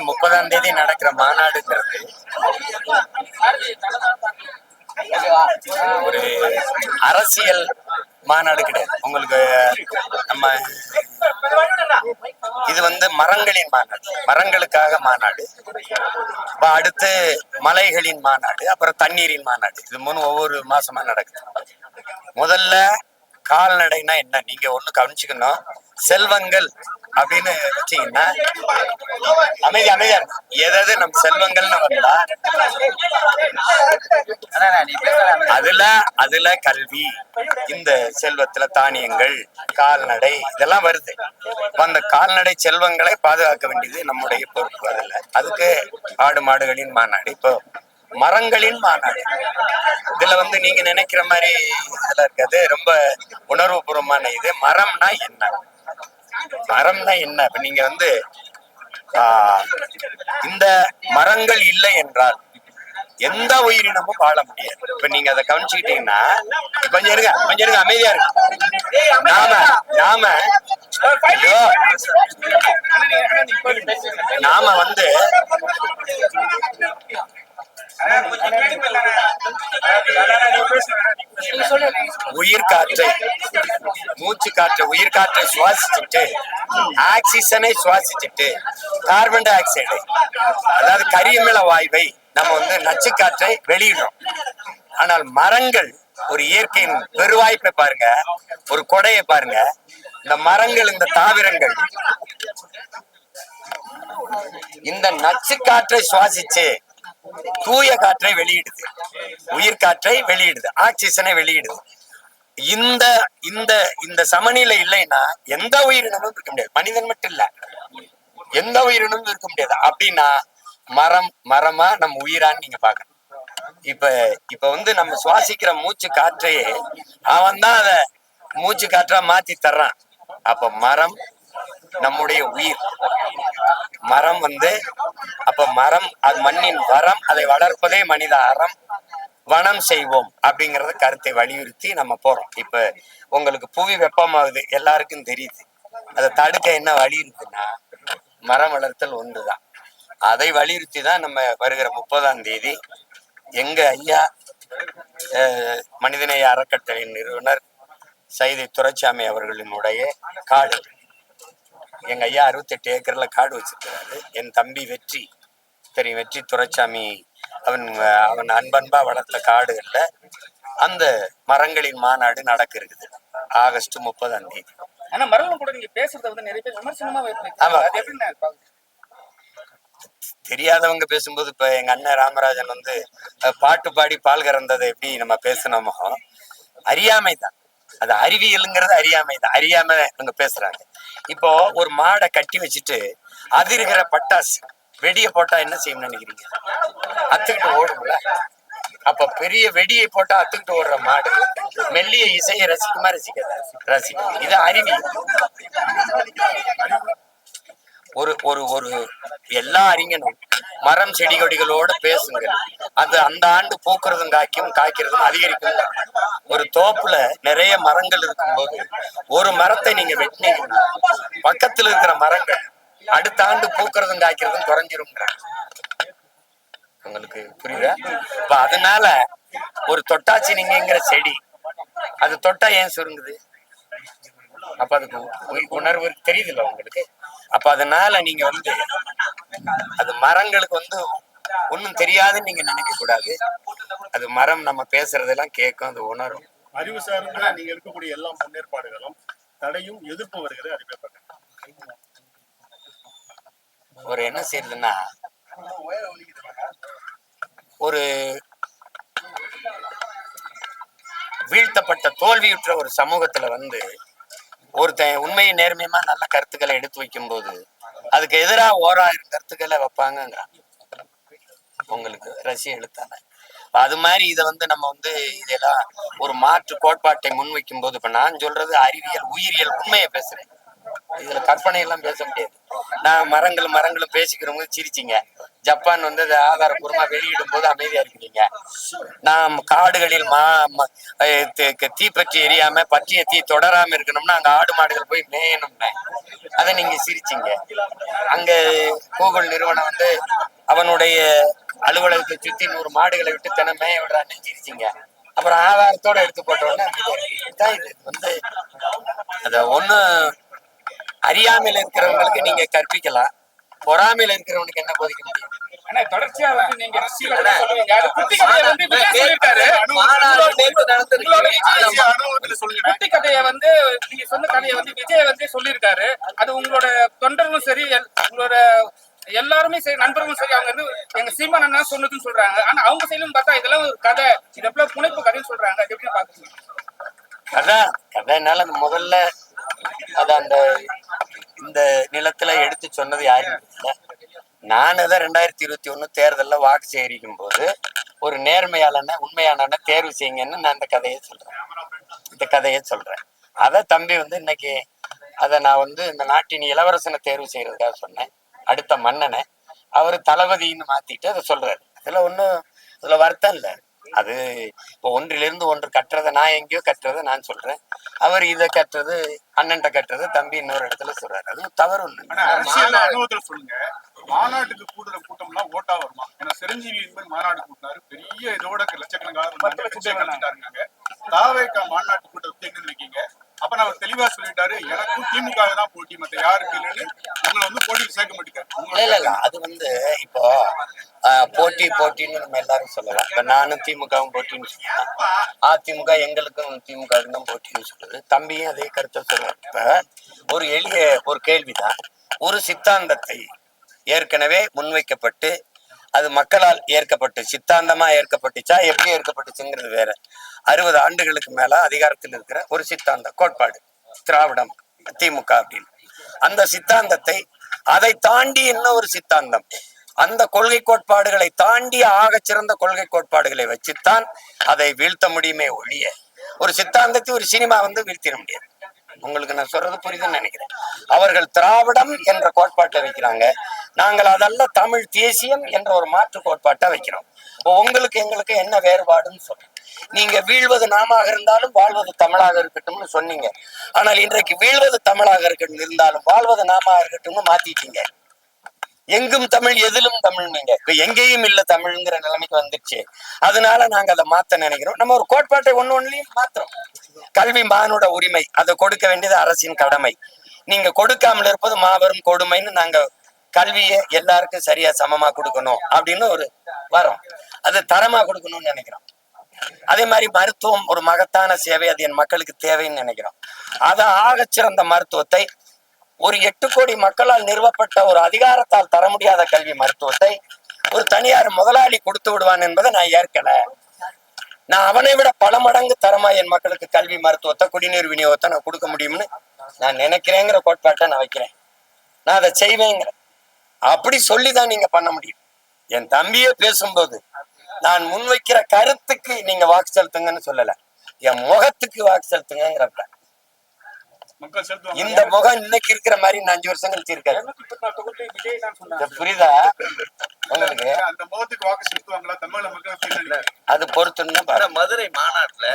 30ஆம் தேதி நடக்கிற மாநாடுங்கிறது ஒரு அரசியல் மாநாடு கிடையாது. உங்களுக்கு நம்ம இது மரங்களின் மாநாடு, மரங்களுக்காக மாநாடு. அடுத்து மலைகளின் மாநாடு, அப்புறம் தண்ணீரின் மாநாடு. இது மூணு ஒவ்வொரு மாசமா நடக்குது. முதல்ல கால்நடைனா என்ன நீங்க ஒண்ணு கவனிச்சுக்கணும். செல்வங்கள் அப்படின்னு வச்சீங்கன்னா அமைதியா எதாவது நம் செல்வங்கள்னு வந்தா அதுல கல்வி, இந்த செல்வத்துல தானியங்கள், கால்நடை இதெல்லாம் வருது. அந்த கால்நடை செல்வங்களை பாதுகாக்க வேண்டியது நம்முடைய பொறுப்பு. அதுக்கு ஆடு மாடுகளின் மாநாடு, இப்போ மரங்களின் மாநாடு. இதுல நீங்க நினைக்கிற மாதிரி இதுல இருக்காது. ரொம்ப உணர்வு பூர்வமான இது. மரம்னா என்ன, மரம்னா என்ன? இப்ப நீங்க இந்த மரங்கள் இல்லை என்றால் எந்த உயிரினமும் வாழ முடியாது. இப்ப நீங்க அதை கவனிச்சுக்கிட்டீங்கன்னா, கொஞ்சம் இருங்க அமைதியா இருக்கு. நாம உயிர் காற்றை, மூச்சு காற்றை, உயிர் காற்றை சுவாசிச்சுட்டு ஆக்சிஜனை சுவாசிச்சுட்டு கார்பன் டை ஆக்சைடை, அதாவது கரியமில வாயுவை நம்ம நச்சு காற்றை வெளியிடுறோம். ஆனால் மரங்கள் ஒரு இயற்கையின் பெருவாய்ப்பை பாருங்க, ஒரு கொடையை பாருங்க. இந்த மரங்கள், இந்த தாவரங்கள் இந்த நச்சு காற்றை சுவாசிச்சு தூய காற்றை வெளியிடுது, உயிர் காற்றை வெளியிடுது, ஆக்சிஜனை வெளியிடுது. இந்த இந்த இந்த சமநிலை இல்லைன்னா எந்த உயிரினமும் இருக்க முடியாது. மனிதன் மட்டும் இல்ல, எந்த உயிரினமும் இருக்க முடியாது. அப்படின்னா மரமா நம்ம உயிரான்னு நீங்க பாக்கணும். இப்ப நம்ம சுவாசிக்கிற மூச்சு காற்றையே அவன் தான் அத மூச்சு காற்றா மாத்தி தர்றான். அப்ப மரம் நம்முடைய உயிர். மரம் அப்ப மரம் அது மண்ணின் வரம், அதை வளர்ப்பதே மனித அறம். வனம் செய்வோம் அப்படிங்கறத கருத்தை வலியுறுத்தி நம்ம போறோம். இப்ப உங்களுக்கு புவி வெப்பமாகுது, எல்லாருக்கும் தெரியுது. அதை தடுக்க என்ன வழி இருக்குன்னா மரம் வளர்த்தல் ஒன்றுதான். அதை வலியுறுத்தி தான் நம்ம வருகிற 30ஆம் தேதி எங்க ஐயா மனிதநேய அறக்கட்டளையின் நிறுவனர் சைதை துரைசாமி அவர்களினுடைய காடு. எங்க ஐயா 68 ஏக்கர்ல காடு வச்சிருக்கிறாரு. என் தம்பி வெற்றி தெரியும், வெற்றி துரைசாமி. அவன் அன்பன்பா வளர்த்த காடுகள்ல அந்த மரங்களின் மாநாடு நடக்க இருக்குது ஆகஸ்ட் 30ஆம் தேதி. ஆனா மரம் கூட நீங்க பேசுறத நிறைய பேர் விமர்சனமா தெரியாதவங்க பேசும்போது, இப்ப எங்க அண்ணன் ராமராஜன் பாட்டு பாடி பால் கறந்ததை எப்படி நம்ம பேசணுமோ, அறியாமைதான் அது. அறிவியலுங்கிறது அறியாமைதான். அறியாம இவங்க பேசுறாங்க. இப்போ ஒரு மாடை கட்டி வச்சுட்டு அது இருக்கிற பட்டாசு வெடிய போட்டா என்ன செய்யணும்னு நினைக்கிறீங்க? அத்துக்கிட்டு ஓடும்ல. அப்ப பெரிய வெடியை போட்டா அத்துக்கிட்டு ஓடுற மாடு மெல்லிய இசையை ரசிக்குமா ரசிக்கும். இது அறிவியல். ஒரு ஒரு ஒரு எல்லா அறிஞனும் மரம் செடி கொடிகளோட பேசுங்க. அது அந்த ஆண்டு பூக்கிறதும் காய்க்கிறதும் அதிகரிக்கும். ஒரு தோப்புல நிறைய மரங்கள் இருக்கும்போது ஒரு மரத்தை நீங்க வெட்டினீங்கன்னா பக்கத்துல இருக்கிற மரங்கள் அடுத்த ஆண்டு பூக்கிறதும் காய்க்கிறதும் குறைஞ்சிரும். உங்களுக்கு புரியுதா? இப்ப அதனால ஒரு தொட்டாச்சி நீங்கிற செடி அது தொட்டா ஏன் சுருங்குது? அப்ப அதுக்கு உணர்வு தெரியுதுல்ல உங்களுக்கு. அப்ப அதனால நீங்க அது மரங்களுக்கு ஒன்னும் தெரியாதுன்னு நீங்க நினைக்க கூடாது. அது மரம் நம்ம பேசுறதெல்லாம் கேட்கும், அது உணரும். அறிவு சார்ந்த நீங்க இருக்கக்கூடிய எல்லா முன்னேற்பாடுகளும் தடையும் எதிர்ப்பு வருகிறது. ஒரு என்ன செய்யுதுன்னா, ஒரு வீழ்த்தப்பட்ட தோல்வியுற்ற ஒரு சமூகத்துல ஒருத்தன் உண்மையை நேர்மையமா நல்ல கருத்துக்களை எடுத்து வைக்கும் போது அதுக்கு எதிராக 1000 கருத்துக்களை வைப்பாங்க. உங்களுக்கு ரஷ்ய எழுத்தான அது மாதிரி இதை நம்ம இதெல்லாம் ஒரு மாற்று கோட்பாட்டை முன்வைக்கும் போது, இப்ப நான் சொல்றது அறிவியல் உயிரியல் உண்மையை பேசுறேன். இதுல கற்பனை எல்லாம் பேச முடியாது. நான் மரங்களும் பேசிக்கிறவங்க சிரிச்சிங்க. ஜப்பான் வந்து அதை ஆதாரப்பூர்வமா வெளியிடும் போது அமைதியா இருக்கிறீங்க. நாம் காடுகளில் தீப்பற்றி எரியாம பற்றிய தீ தொடராம இருக்கணும்னா அங்க ஆடு மாடுகள் போய் மேயணும்னு அதை நீங்க சிரிச்சிங்க. அங்க கூகுள் நிறுவனம் வந்து அவனுடைய அலுவலகத்தை சுத்தி 100 மாடுகளை விட்டு தினம் மேய விடுறான்னு சிரிச்சிங்க. அப்புறம் ஆதாரத்தோட எடுத்து போட்டோன்னு இது வந்து அத ஒண்ணு அறியாமையில இருக்கிறவங்களுக்கு நீங்க கற்பிக்கலாம், பொறாமையில இருக்கிறவனுக்கு என்ன போதிக்க முடியும்? ஆனா தொடர்ச்சியா வந்து நீங்க சொல்லுவீங்க. அது குட்டி கதையை வந்து விஜய் சொல்லியிருக்காரு. குட்டி கதையை வந்து நீங்க சொன்ன கதையை வந்து விஜய் வந்து சொல்லியிருக்காரு. அது உங்களோட தொண்டர்களும் சரி, உங்களோட எல்லாருமே சரி, நண்பர்களும் சரி, அவங்க வந்து எங்க சீமான் அண்ணா சொன்னதுன்னு சொல்றாங்க. ஆனா அவங்க சைடும் பார்த்தா இதெல்லாம் ஒரு கதை, இதெல்லாம் புனைப்பு கதைன்னு சொல்றாங்க. அது எப்படி பாக்குறீங்க? கதைனால முதல்ல அத அந்த இந்த நிலத்துல எடுத்து சொன்னது யாரும் இல்லை. நான் தான் 2021 தேர்தல்ல வாக்கு சேகரிக்கும் போது ஒரு நேர்மையாளன உண்மையான தேர்வு செய்யுங்கன்னு நான் இந்த கதையை சொல்றேன். அத தம்பி வந்து இன்னைக்கு அத நான் வந்து இந்த நாட்டின் இளவரசனை தேர்வு செய்யறதுக்காக சொன்னேன். அடுத்த மன்னனை அவரு தளபதின்னு மாத்திட்டு அதை சொல்றாரு. அதுல வருத்தம் இல்லை. அது இப்போ ஒன்றிலிருந்து ஒன்று கட்டுறதை நான் எங்கேயோ கட்டுறதை நான் சொல்றேன். அவர் இதை கட்டுறது அண்ணன்ட்ட கட்டுறது தம்பி இன்னொரு இடத்துல சொல்றாரு. அது தவறு ஒண்ணு. அனுபவத்துல சொல்லுங்க. மாநாட்டுக்கு கூடுற கூட்டம் எல்லாம் ஓட்டா வருமா? ஏன்னா சிரஞ்சீவி மாநாடு கூட்டினாரு, பெரிய இதோட லட்சக்கணக்காக தாவேகா மாநாட்டு கூட்டத்தை எங்க இருக்கீங்க? அப்ப நான் தெளிவா சொல்லிட்டாரு, எனக்கும் திமுக தான் போட்டி, மத்த யாருக்கு இல்லைன்னு உங்களை வந்து போட்டியில் சேர்க்க மாட்டேங்காரு. இல்ல அது வந்து இப்போ போட்டின்னு நம்ம எல்லாரும் சொல்லலாம். இப்ப நானும் திமுகவும் போட்டின்னு சொல்லலாம், அதிமுக எங்களுக்கும் திமுகவுக்கு தான் போட்டின்னு சொல்லுது. தம்பியும் அதே கருத்தை சொல்றாரு. இப்ப ஒரு எளிய ஒரு கேள்விதான். ஒரு சித்தாந்தத்தை ஏற்கனவே முன்வைக்கப்பட்டு அது மக்களால் ஏற்கப்பட்டு சித்தாந்தமா ஏற்கப்பட்டுச்சா எப்படி ஏற்கப்பட்டுச்சுங்கிறது வேற. 60 ஆண்டுகளுக்கு மேல அதிகாரத்தில் இருக்கிற ஒரு சித்தாந்த கோட்பாடு திராவிடம் திமுக அப்படின்னு. அந்த சித்தாந்தத்தை அதை தாண்டி என்ன ஒரு சித்தாந்தம், அந்த கொள்கை கோட்பாடுகளை தாண்டி ஆகச்சிறந்த கொள்கை கோட்பாடுகளை வச்சுத்தான் அதை வீழ்த்த முடியுமே ஒழிய ஒரு சித்தாந்தத்தை ஒரு சினிமா வந்து வீழ்த்திட முடியாது. உங்களுக்கு நான் சொல்றது புரியுதுன்னு நினைக்கிறேன். அவர்கள் திராவிடம் என்ற கோட்பாட்டை வைக்கிறாங்க, நாங்கள் அதெல்லாம் தமிழ் தேசியம் என்ற ஒரு மாற்று கோட்பாட்டை வைக்கிறோம். உங்களுக்கு எங்களுக்கு என்ன வேறுபாடுன்னு சொல்றேன். நீங்க வீழ்வது நாமாக இருந்தாலும் வாழ்வது தமிழாக இருக்கட்டும்னு சொன்னீங்க. ஆனால் இன்றைக்கு வீழ்வது தமிழாக இருக்கட்டும் இருந்தாலும் வாழ்வது நாமாக இருக்கட்டும்னு மாத்திட்டீங்க. எங்கும் தமிழ் எதிலும் தமிழ், நீங்க இப்ப எங்கேயும் இல்ல தமிழ்ங்கிற நிலைமைக்கு வந்துருச்சு. அதனால நாங்க அதை மாத்த நினைக்கிறோம். நம்ம ஒரு கோட்பாட்டை ஒண்ணுலயும் மாத்திரம். கல்வி மானுட உரிமை, அதை கொடுக்க வேண்டியது அரசின் கடமை. நீங்க கொடுக்காமல் இருப்பது மாபெரும் கொடுமைன்னு நாங்க கல்வியை எல்லாருக்கும் சரியா சமமா கொடுக்கணும் அப்படின்னு ஒரு வரோம். அது தரமா கொடுக்கணும்னு நினைக்கிறோம். அதே மாதிரி மருத்துவம் ஒரு மகத்தான சேவை, அது என் மக்களுக்கு தேவைன்னு நினைக்கிறோம். அதை ஆகச்சிறந்த மருத்துவத்தை ஒரு 8 கோடி மக்களால் நிறுவப்பட்ட ஒரு அதிகாரத்தால் தர முடியாத கல்வி மருத்துவத்தை ஒரு தனியார் முதலாளி கொடுத்து விடுவான் என்பதை நான் ஏற்கல. நான் அவனை விட பல மடங்கு தரமா என் மக்களுக்கு கல்வி மருத்துவத்தை குடிநீர் விநியோகத்தை நான் கொடுக்க முடியும்னு நான் நினைக்கிறேங்கிற கோட்பாட்டை நான் வைக்கிறேன். நான் அதை செய்வேங்கிற அப்படி சொல்லிதான் நீங்க பண்ண முடியும். என் தம்பியே பேசும்போது நான் முன்வைக்கிற கருத்துக்கு நீங்க வாக்கு செலுத்துங்கன்னு சொல்லல, என் முகத்துக்கு வாக்கு செலுத்துங்கிறப்ப. இந்த முகம் இன்னைக்கு இருக்கிற மாதிரி 5 வருஷம் கழிச்சு இருக்காது. புரியுதா உங்களுக்கு? அந்த முகத்துக்கு வாக்கு செலுத்துவாங்களா தமிழக மக்கள்? அது பொறுத்துன்னு மதுரை மாநாட்டுல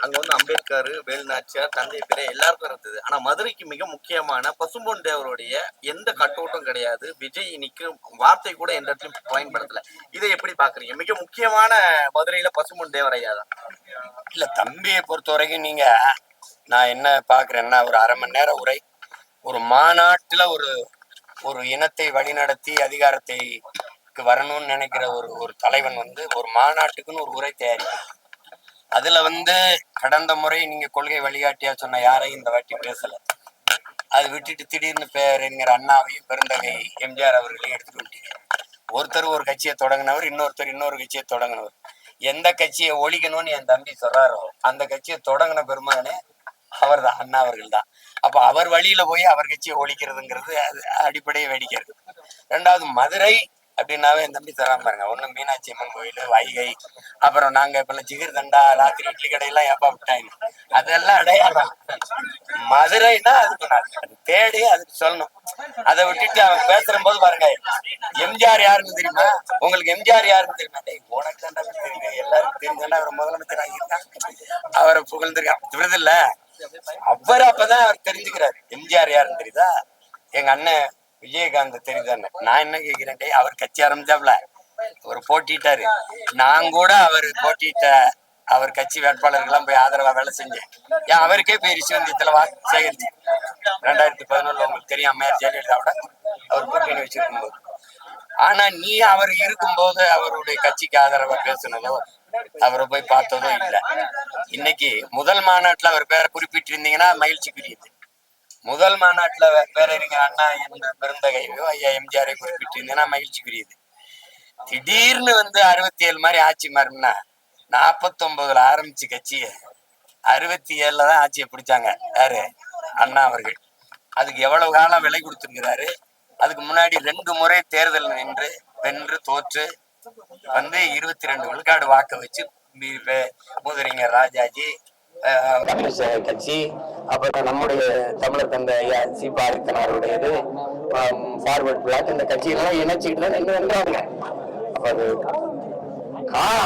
அங்க வந்து அம்பேத்கர், வேலுநாச்சியார், தந்தை பிள்ளை எல்லாருக்கும் இருந்தது. ஆனா மதுரைக்கு மிக முக்கியமான பசும்பொன் தேவருடைய எந்த கட்டோட்டம் கிடையாது. விஜய் நிற்கும் வார்த்தை கூட எந்த இடத்துலயும் பயன்படுத்தல. இதை எப்படி பாக்குறீங்க? மிக முக்கியமான மதுரையில பசும்பொன் தேவர் ஐயா தான். இல்ல தம்பியை பொறுத்த வரைக்கும் நீங்க நான் என்ன பாக்குறேன்னா, ஒரு அரை மணி நேர உரை ஒரு மாநாட்டுல ஒரு இனத்தை வழிநடத்தி அதிகாரத்தை வரணும்னு நினைக்கிற ஒரு தலைவன் வந்து ஒரு மாநாட்டுக்குன்னு ஒரு உரை தயாரிக்கும். அதுல வந்து கடந்த முறை நீங்க கொள்கை வழிகாட்டியா சொன்ன யாரையும் இந்த வாட்டி பேசல. அது விட்டுட்டு திடீர்னு பேரறிஞர் அண்ணாவையும் பெருந்தகை எம்ஜிஆர் அவர்களையும் எடுத்துட்டு விட்டீங்க. ஒருத்தர் ஒரு கட்சியை தொடங்கினவர், இன்னொருத்தர் இன்னொரு கட்சியை தொடங்கினவர். எந்த கட்சியை ஒழிக்கணும்னு என் தம்பி சொல்றாரோ அந்த கட்சியை தொடங்கின பெருமகனே அவர் தான், அண்ணா அவர்கள் தான். அப்ப அவர் வழியில போய் அவர் கட்சியை ஒழிக்கிறதுங்கிறது அது அடிப்படையை வேடிக்கிறது. 2வது மதுரை அப்படின்னாவே என் தம்பி தராம பாருங்க. ஒண்ணு மீனாட்சி அம்மன் கோயில், வைகை, அப்புறம் நாங்க இப்ப ஜிகிர் தண்டா, ராத்திரி இட்லி கடையெல்லாம் ஏப்பா விட்டாங்க. அதெல்லாம் அடையாளம். மதுரைன்னா அதுக்கு நான் தேடி அதுக்கு சொல்லணும். அதை விட்டுட்டு அவன் பேசுற போது பாருங்க, எம்ஜிஆர் யாருன்னு தெரியுமா உங்களுக்கு? எம்ஜிஆர் யாருன்னு தெரியுமா? உனக்கு தாண்டா தெரியுங்க, எல்லாருக்கும் தெரிஞ்சாண்டா அவர் முதலமைச்சர் ஆகியிருக்கான், அவரை புகழ்ந்துருக்கான். விருதில்ல அவர் அப்பதான் அவர் தெரிஞ்சுக்கிறாரு எம்ஜிஆர் யாருன்னு. தெரியுதா? எங்க அண்ணன் விஜயகாந்த் தெரியுதான்னு நான் என்ன கேட்கிறேன், அவர் கட்சி ஆரம்பிச்சாப்ல அவர் போட்டிட்டாரு. நான் கூட அவர் போட்டிட்ட அவர் கட்சி வேட்பாளர்கள்லாம் போய் ஆதரவா வேலை செஞ்சேன். ஏன் அவருக்கே போய் ரிஷிவந்தியத்துல சேகரிச்சு 2011 உங்களுக்கு தெரியும், அம்மையார் ஜெயலலிதாவோட அவர் கூட்டணி வச்சிருக்கும் போது. ஆனா நீ அவர் இருக்கும்போது அவருடைய கட்சிக்கு ஆதரவா பேசுனதோ அவரை போய் பார்த்ததோ இல்லை. இன்னைக்கு முதல் மாநாட்டுல அவர் பேரை குறிப்பிட்டிருந்தீங்கன்னா மகிழ்ச்சிக்குரியது. முதல் மாநாட்டுல பேரறிஞர் அண்ணா என்ற பெருந்தகையோ ஐயா எம்ஜிஆரை குறிப்பிட்டிருந்தீங்கன்னா மகிழ்ச்சிக்குரியது. திடீர்னு 67 மாதிரி ஆட்சி மாறினா 49ல ஆரம்பிச்சு கட்சிய 67ல தான் ஆட்சியை பிடிச்சாங்க யாரு? அண்ணா அவர்கள். அதுக்கு எவ்வளவு காலம் விலை கொடுத்துருக்கிறாரு. அதுக்கு முன்னாடி 2 முறை தேர்தல் நின்று வென்று தோற்று 22 விழுக்காடு வாக்க வச்சு மூதறிஞர் ராஜாஜி கட்சி, அப்புறம் நம்முடைய தமிழர் தந்தை ஐயா சி.பா. ஆதித்தனாருடையது, ஃபார்வர்ட் பிளாக், இந்த கட்சியெல்லாம் இணைச்சிக்கிட்டு நின்று வென்றாங்க. அப்ப அது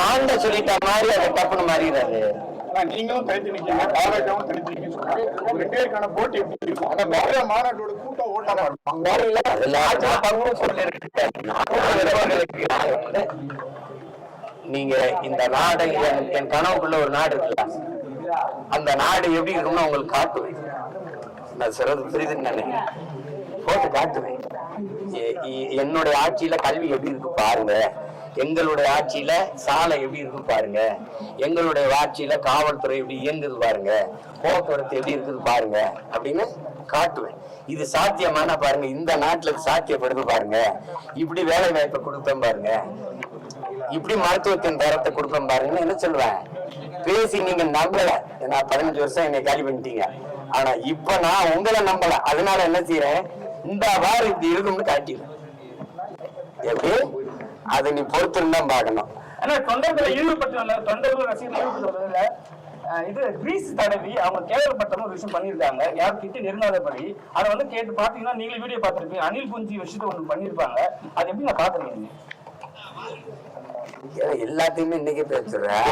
ஆண்ட சொல்லிட்ட மாதிரி அதை தப்புன்னு மாறிடுறாரு. நீங்களும் தனித்து நிக்கீங்க, தாவேக்காவும் தனித்து நிக்கீங்க. உங்க பேருக்கான போட்டி எப்படி இருக்கும்? ஆனா மதுரை மாநாட்டோட கூட்டம் ஓட்டமா இருக்கும். நீங்க இந்த நாடு என் கனவுக்குள்ள ஒரு நாடு இருக்குல்ல, அந்த நாடு எப்படி இருக்கும்னு உங்களுக்கு காட்டுவேன். நான் சொல்றது புரியுதுன்னு நினைக்கிறேன். போட்டு காட்டுவேன். என்னுடைய ஆட்சியில கல்வி எப்படி இருக்கு பாருங்க, எங்களுடைய ஆட்சியில சாலை எப்படி இருக்கு பாருங்க, எங்களுடைய ஆட்சியில காவல்துறை எப்படி இயங்குது பாருங்க, போக்குவரத்து எப்படி இருக்குது பாருங்க அப்படின்னு காட்டுவேன். இது சாத்தியமான பாருங்க, இந்த நாட்டுல சாத்தியப்படுது பாருங்க, இப்படி வேலை வாய்ப்பை கொடுப்பேன் பாருங்க, இப்படி மருத்துவத்தின் தரத்தை கொடுப்பேன் பாருங்கன்னு என்ன சொல்லுவேன். பேசி நீங்க நம்பல. நான் 15 வருஷம் என்னை காலி பண்ணிட்டீங்க. ஆனா இப்ப நான் உங்களை நம்பல. அதனால என்ன செய்யறேன், இந்த வாரம் இப்படி இருக்கும்னு காட்டிடுறேன். எப்படி அதை நீ பொறுத்துன்னு தான் பார்க்கணும். ஆனா தொண்டர்களை ஈடுபட்டு தொண்டர்கள் ரசிகர்கள் ஈடுபடுறதுல இது கிரீஸ் தடவி அவங்க கேவலப்பட்ட ஒரு விஷயம் பண்ணியிருக்காங்க. யாரும் கிட்ட நெருங்காதபடி அதை கேட்டு பாத்தீங்கன்னா நீங்களும் வீடியோ பார்த்துருப்பீங்க. அனில் குஞ்சி விஷயத்த ஒன்று பண்ணியிருப்பாங்க. அது எப்படி நான் பாத்துருக்கீங்க? எல்லாத்தையுமே இன்னைக்கு பேசுறேன்.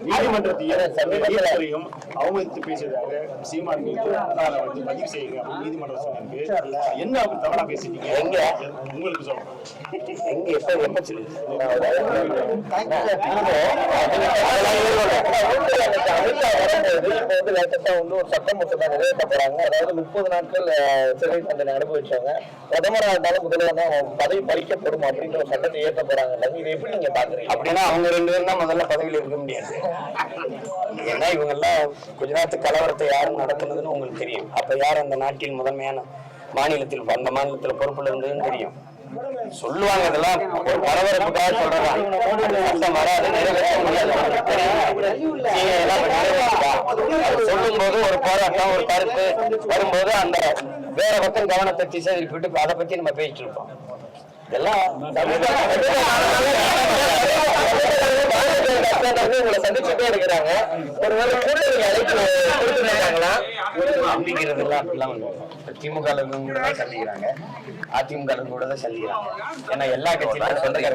நீதிமன்றத்தையும் அவமதித்து பேசுறதாக சீமான் பதிவு செய்யுங்க நீதிமன்றம் சொன்னாங்க. என்ன அப்படி தவறா பேசிட்டீங்க? எங்க உங்களுக்கு சொல்றேன். எங்க எப்ப சொல்லுங்க. ஒரு சட்டம் மசோதா நிறைவேற்ற போறாங்க. அதாவது 30 நாட்கள் சிறை தண்டனை அனுபவிச்சாங்க. பிரதமராக இருந்தாலும் முதல்வர் தான் பதவி பறிக்கப்படும் அப்படின்ற ஒரு சட்டத்தை ஏற்ற போறாங்க. இதை எப்படி நீங்க பாக்குறீங்க? அப்படின்னா அவங்க 2 பேரும் தான் முதல்ல பதவியில் இருக்க முடியாது. ஏன்னா இவங்க எல்லாம் குஜராத் கலவரத்தை யாரும் நடத்துனதுன்னு உங்களுக்கு தெரியும். அப்ப யார் அந்த நாட்டின் முதன்மையான மாநிலத்தில் அந்த மாநிலத்தில் பொறுப்புல இருந்ததுன்னு தெரியும். சொல்லுவாங்க. இதெல்லாம் ஒரு பரபரப்புக்காக சொல்றதான். சொல்லும் போது ஒரு போராட்டம் ஒரு கருத்து வரும்போது அந்த வேற பக்கம் கவனத்தை திசை திருப்பிட்டு அதை பத்தி நம்ம பேசிட்டு இருப்போம். இதெல்லாம் உங்களை சந்திச்சுட்டே இருக்கிறாங்க. ஒருவேளை கூட நீங்க அழைப்பு கொடுத்துருக்காங்களா அப்படிங்கிறது எல்லாம் அப்படிலாம் திமுக கூட தான் சந்திக்கிறாங்க, அதிமுக கூட தான் சந்திக்கிறாங்க. ஏன்னா எல்லா கட்சியிலும் சொல்றீங்க.